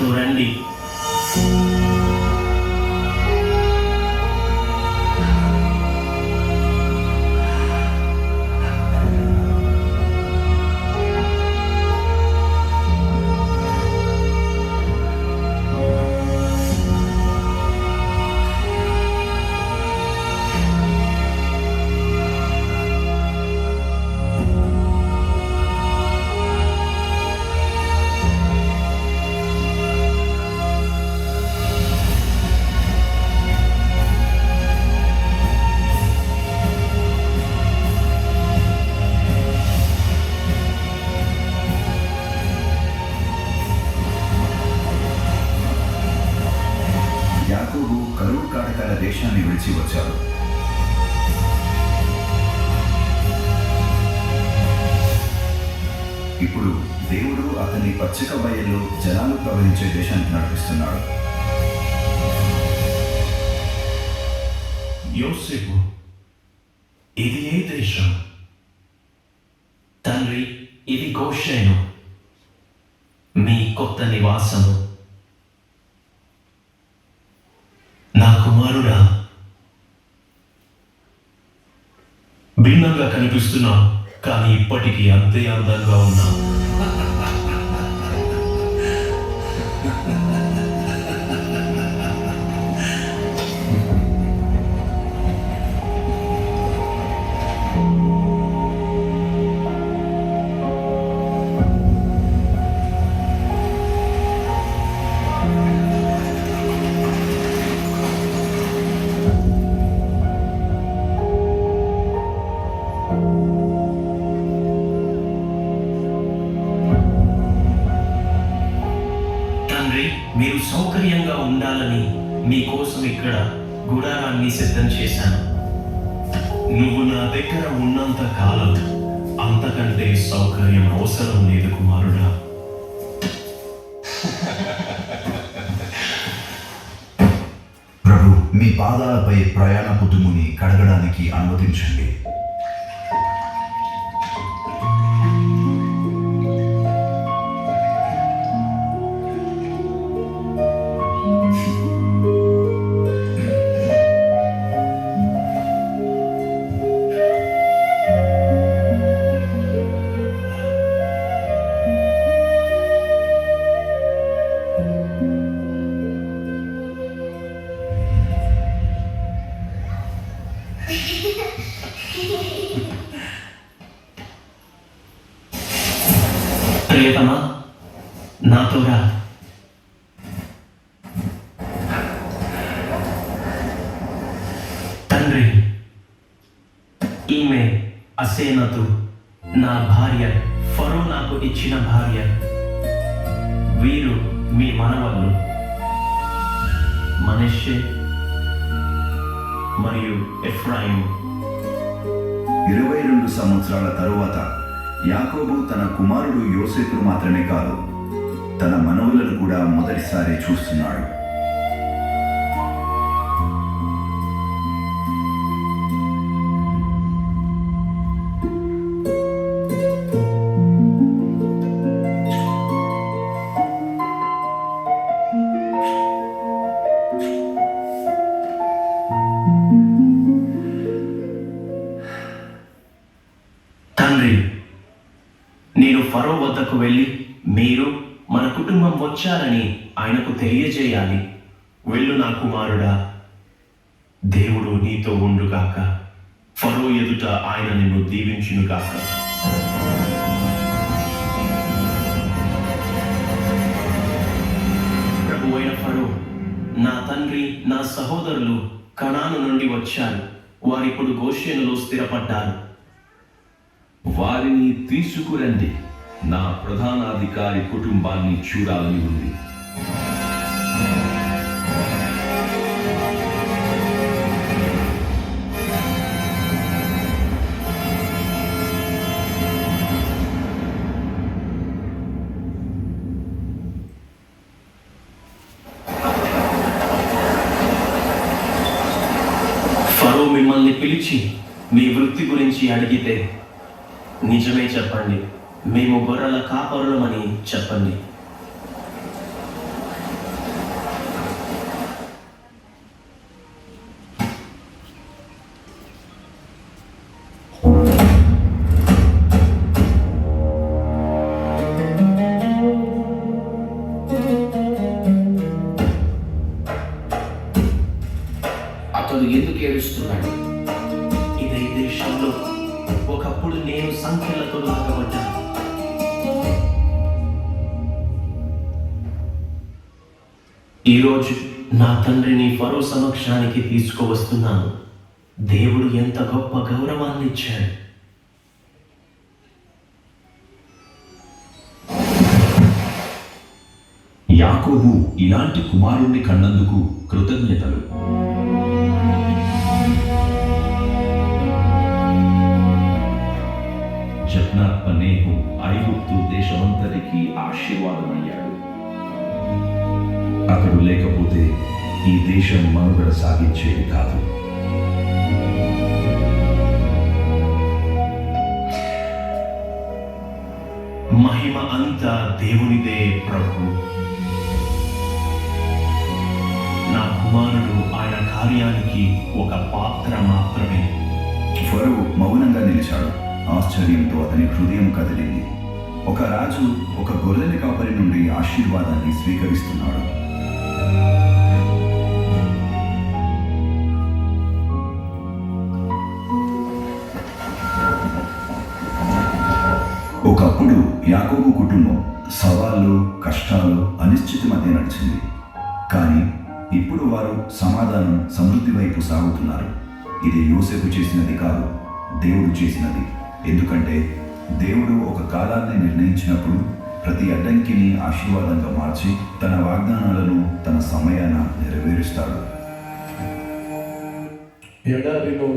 నాతో రండి. యాకోబు కరువు కాటకాల దేశాన్ని విడిచి వచ్చాడు. ఇప్పుడు దేవుడు అతన్ని పచ్చిక బయలు జనాలు ప్రవహించే దేశానికి నడిపిస్తున్నాడు. యోసేపు, ఇది ఏ దేశం? తండ్రి, ఇది గోషేను, మీ కొత్త నివాసము. నా కుమారుడా, భిన్నంగా కనిపిస్తున్నావు, కానీ ఇప్పటికీ అంతే అందంగా ఉన్నావు. మీరు సౌకర్యంగా ఉండాలని మీకోసం ఇక్కడ గుడారాన్ని సిద్ధం చేశాను. నువ్వు నా దగ్గర ఉన్నంత కాలం అంతకంటే సౌకర్యం అవసరం లేదు కుమారుడా. ప్రభు, మీ పాదాలపై ప్రయాణపు దుమ్ముని కడగడానికి అనుమతించండి. ప్రియతమా, నాతో రా. తండ్రి, ఈమె అసేనతు, నా భార్య, ఫరో నాకు ఇచ్చిన భార్య. వీరు మీ మనవళ్ళు మనష్షే మరియు ఎఫ్రాయిము. 22 సంవత్సరాల తరువాత యాకోబు తన కుమారుడు యోసేపును మాత్రమే కాదు, తన మనవులను కూడా మొదటిసారి చూస్తున్నాడు. తండ్రి, నేను ఫరో వద్దకు వెళ్ళి మీరు మన కుటుంబం వచ్చారని ఆయనకు తెలియజేయాలి. వెళ్ళు నా కుమారుడా, దేవుడు నీతో ఉండుగాక. ఫరో ఎదుట ఆయన నిన్ను దీవించునుగాక. ప్రభు అయిన ఫరో, నా తండ్రి, నా సహోదరులు కనాను నుండి వచ్చారు. వారిప్పుడు గోషేనులో స్థిరపడ్డారు. వారిని తీసుకురండి, నా ప్రధానాధికారి కుటుంబాన్ని చూడాలని ఉంది. ఫరో మిమ్మల్ని పిలిచి మీ వృత్తి గురించి అడిగితే నిజమే చెప్పండి. మేము గొర్రెల కాపరులమని చెప్పండి. అప్పుడు నేను సంఖ్యలతో లాగబడ్డాను. ఈరోజు నా తండ్రిని ఫరో సమక్షానికి తీసుకువస్తున్నాను. దేవుడు ఎంత గొప్ప గౌరవాన్ని ఇచ్చాడు. యాకోబు ఇలాంటి కుమారుణ్ణి కన్నందుకు కృతజ్ఞతలు. జప్నాత్మనేహు ఐగుప్తు దేశమంతటికి ఆశీర్వాదమయ్యాడు. అతడు లేకపోతే ఈ దేశం మనుగడ సాగించేది కాదు. మహిమ అంతా దేవునిదే ప్రభు. నా కుమారుడు ఆయన కార్యానికి ఒక పాత్ర మాత్రమే. ఫరో మౌనంగా నిలిచాడు. ఆశ్చర్యంతో అతని హృదయం కదిలింది. ఒక రాజు ఒక గొర్రెల కాపరి నుండి ఆశీర్వాదాన్ని స్వీకరిస్తున్నాడు. ఒకప్పుడు యాకోబు కుటుంబం సవాళ్ళు, కష్టాలు, అనిశ్చితి మధ్య నడిచింది. కానీ ఇప్పుడు వారు సమాధానం, సమృద్ధి వైపు సాగుతున్నారు. ఇది యోసేపు చేసినది కాదు, దేవుడు చేసినది. ఎందుకంటే దేవుడు ఒక కాలాన్ని నిర్ణయించినప్పుడు ప్రతి అడ్డంకిని ఆశీర్వాదంగా మార్చి తన వాగ్దానాలను తన సమయాన నెరవేరుస్తాడు. ఎడారిలో